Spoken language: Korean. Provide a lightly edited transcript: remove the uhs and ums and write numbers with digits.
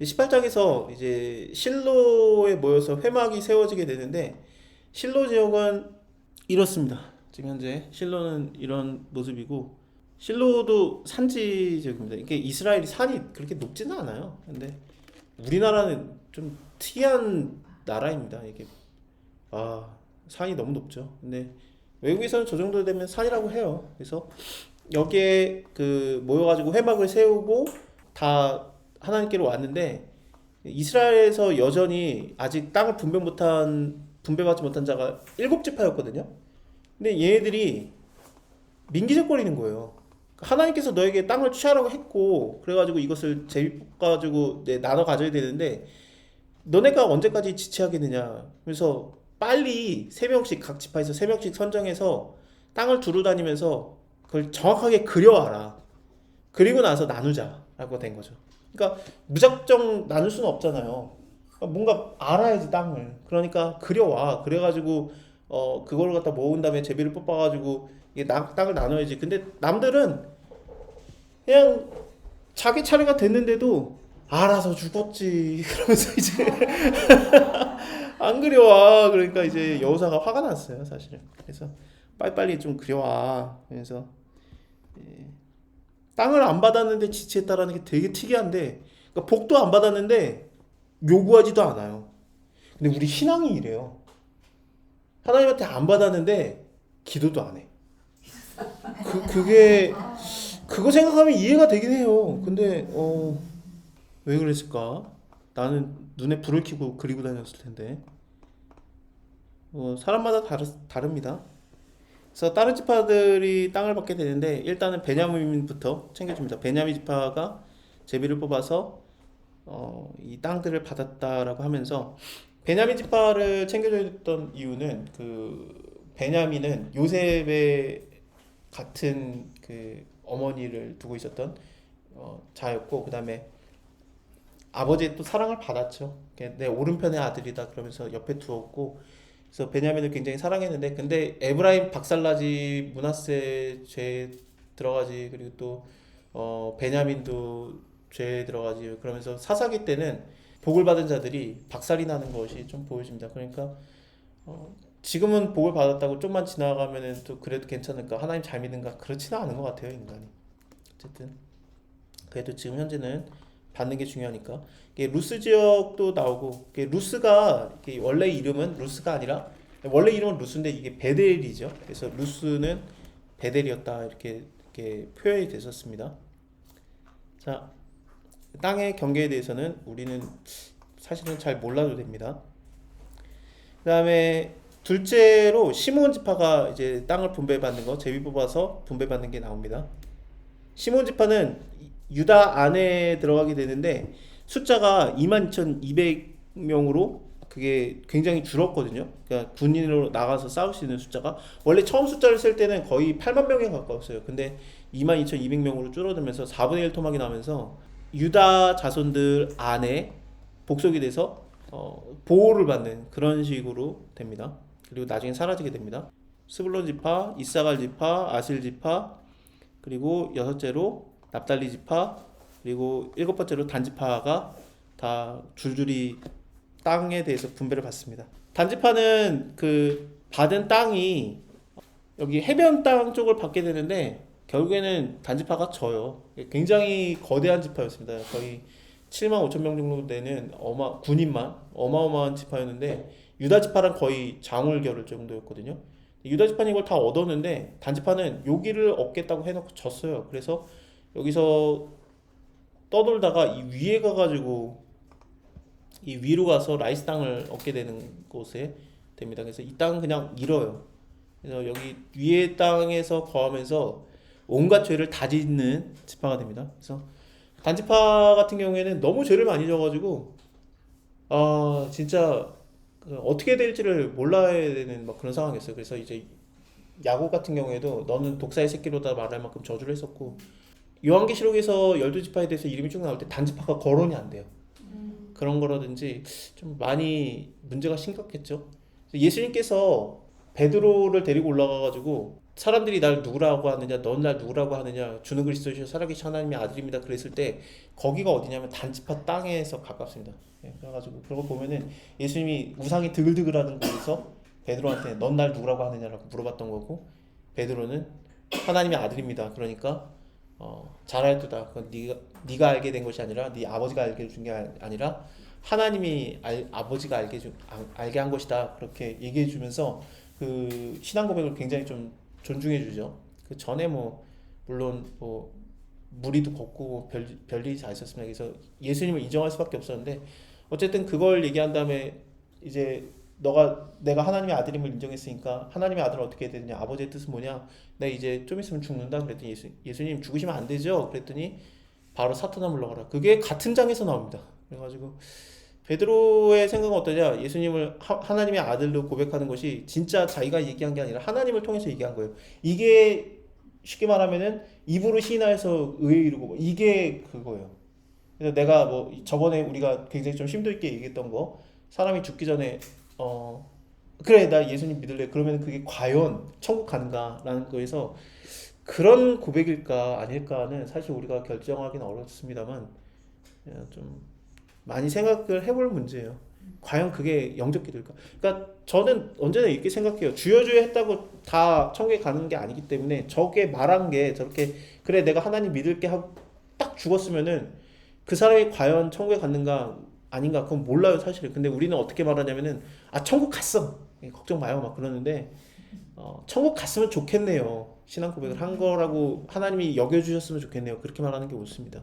18장에서 이제 실로에 모여서 회막이 세워지게 되는데 실로 지역은 이렇습니다. 지금 현재 실로는 이런 모습이고 실로도 산지 지역입니다. 이게 이스라엘이 산이 그렇게 높지는 않아요. 근데 우리나라는 좀 특이한 나라입니다. 이게 아 산이 너무 높죠. 근데 외국에서는 저 정도 되면 산이라고 해요. 그래서 여기에 그 모여가지고 회막을 세우고 다 하나님께로 왔는데 이스라엘에서 여전히 아직 땅을 분배받지 못한 자가 일곱 지파였거든요. 근데 얘네들이 민기적거리는 거예요. 하나님께서 너에게 땅을 취하라고 했고 그래가지고 이것을 제비뽑아가지고 나눠 가져야 되는데 너네가 언제까지 지체하겠느냐. 그래서 빨리 세 명씩 각 지파에서 세 명씩 선정해서 땅을 두루 다니면서 그걸 정확하게 그려와라. 그리고 나서 나누자라고 된 거죠. 그러니까 무작정 나눌 수는 없잖아요. 그러니까 뭔가 알아야지 땅을. 그러니까 그려와. 그래가지고 그걸 갖다 모은 다음에 제비를 뽑아가지고 이게 땅을 나눠야지. 근데 남들은 그냥 자기 차례가 됐는데도 알아서 죽었지. 그러면서 이제 안 그려와. 그러니까 이제 여호사가 화가 났어요, 사실은. 그래서 빨리빨리 좀 그려와. 그래서 땅을 안 받았는데 지체했다라는 게 되게 특이한데, 그러니까 복도 안 받았는데 요구하지도 않아요. 근데 우리 신앙이 이래요. 하나님한테 안 받았는데 기도도 안 해. 그게 그거 생각하면 이해가 되긴 해요. 근데 왜 그랬을까? 나는 눈에 불을 켜고 그리고 다녔을 텐데. 사람마다 다릅니다. 그래서 다른 지파들이 땅을 받게 되는데 일단은 베냐민부터 챙겨줍니다. 베냐민 지파가 제비를 뽑아서 이 땅들을 받았다라고 하면서 베냐민 지파를 챙겨줬던 이유는 그 베냐민은 요셉의 같은 그 어머니를 두고 있었던 자였고 그 다음에 아버지의 또 사랑을 받았죠. 내 오른편의 아들이다 그러면서 옆에 두었고 그래서 베냐민을 굉장히 사랑했는데 근데 에브라임 박살나지 므낫세 죄 들어가지 그리고 또 베냐민도 죄 들어가지 그러면서 사사기 때는 복을 받은 자들이 박살이 나는 것이 좀 보여집니다. 그러니까 지금은 복을 받았다고 좀만 지나가면은 또 그래도 괜찮을까 하나님 잘 믿는가 그렇지는 않은 것 같아요 인간이. 어쨌든 그래도 지금 현재는 받는 게 중요하니까. 이게 루스 지역도 나오고 이게 루스가 이게 원래 이름은 루스가 아니라 원래 이름은 루스인데 이게 베델이죠. 그래서 루스는 베델이었다 이렇게 표현이 됐었습니다. 자, 땅의 경계에 대해서는 우리는 사실은 잘 몰라도 됩니다. 그다음에 둘째로 시몬 지파가 이제 땅을 분배받는 거 제비 뽑아서 분배받는 게 나옵니다. 시몬 지파는 유다 안에 들어가게 되는데 숫자가 22,200명으로 그게 굉장히 줄었거든요. 그러니까 군인으로 나가서 싸울 수 있는 숫자가 원래 처음 숫자를 쓸 때는 거의 8만 명에 가까웠어요. 근데 22,200명으로 줄어들면서 4분의 1 토막이 나면서 유다 자손들 안에 복속이 돼서 보호를 받는 그런 식으로 됩니다. 그리고 나중에 사라지게 됩니다. 스불론 지파, 이사갈 지파, 아실 지파, 그리고 여섯째로 납달리 지파, 그리고 일곱 번째로 단 지파가 다 줄줄이 땅에 대해서 분배를 받습니다. 단 지파는 그 받은 땅이 여기 해변 땅 쪽을 받게 되는데 결국에는 단 지파가 져요. 굉장히 거대한 지파였습니다. 거의 7만 5천 명 정도 되는 군인만 어마어마한 지파였는데 유다 지파랑 거의 장울결 정도였거든요. 유다 지파는 이걸 다 얻었는데 단 지파는 여기를 얻겠다고 해놓고 졌어요. 그래서 여기서 떠돌다가 이 위에 가가지고 이 위로 가서 라이스 땅을 얻게 되는 곳에 됩니다. 그래서 이 땅은 그냥 잃어요. 그래서 여기 위에 땅에서 거하면서 온갖 죄를 다 짓는 지파가 됩니다. 그래서 단지파 같은 경우에는 너무 죄를 많이 져가지고 진짜 어떻게 될지를 몰라야 되는 막 그런 상황이었어요. 그래서 이제 야곱 같은 경우에도 너는 독사의 새끼로다 말할 만큼 저주를 했었고 요한계시록에서 12지파에 대해서 이름이 쭉 나올 때 단지파가 거론이 안 돼요. 그런 거라든지 좀 많이 문제가 심각했죠. 예수님께서 베드로를 데리고 올라가가지고 사람들이 날 누구라고 하느냐, 넌 날 누구라고 하느냐, 주는 그리스도시요 살아계신 하나님의 아들입니다. 그랬을 때 거기가 어디냐면 단지파 땅에서 가깝습니다. 예, 그래가지고 그런 거 보면은 예수님이 우상이 드글드글하는 곳에서 베드로한테 넌 날 누구라고 하느냐라고 물어봤던 거고, 베드로는 하나님의 아들입니다. 그러니까 잘하였도다. 그건 네가 알게 된 것이 아니라 네 아버지가 알게 준 게 아니라 하나님이 아버지가 알게 한 것이다. 그렇게 얘기해 주면서 그 신앙 고백을 굉장히 좀 존중해 주죠. 그 전에 뭐 물론 뭐 무리도 걷고 별일이 다 있었습니다. 그래서 예수님을 인정할 수밖에 없었는데 어쨌든 그걸 얘기한 다음에 이제 내가 하나님의 아들임을 인정했으니까 하나님의 아들은 어떻게 해야 되느냐, 아버지의 뜻은 뭐냐, 내가 이제 좀 있으면 죽는다 그랬더니 예수님 죽으시면 안 되죠 그랬더니 바로 사탄아 물러가라. 그게 같은 장에서 나옵니다. 그래가지고 베드로의 생각은 어떠냐, 예수님을 하나님의 아들로 고백하는 것이 진짜 자기가 얘기한 게 아니라 하나님을 통해서 얘기한 거예요. 이게 쉽게 말하면은 입으로 시인하여서 의에 이르고 이게 그거예요. 그래서 내가 뭐 저번에 우리가 굉장히 좀 심도 있게 얘기했던 거, 사람이 죽기 전에 그래 나 예수님 믿을래, 그러면 그게 과연 천국 가는가라는 거에서 그런 고백일까 아닐까는 사실 우리가 결정하기는 어렵습니다만 좀 많이 생각을 해볼 문제예요. 과연 그게 영적 기도일까? 그러니까 저는 언제나 이렇게 생각해요. 주여 했다고 다 천국에 가는 게 아니기 때문에 저게 말한 게 저렇게 그래 내가 하나님 믿을게 하고 딱 죽었으면은 그 사람이 과연 천국에 갔는가 아닌가 그건 몰라요 사실. 근데 우리는 어떻게 말하냐면은 천국 갔어 걱정 마요 막 그러는데 천국 갔으면 좋겠네요. 신앙 고백을 한 거라고 하나님이 여겨주셨으면 좋겠네요. 그렇게 말하는 게 옳습니다.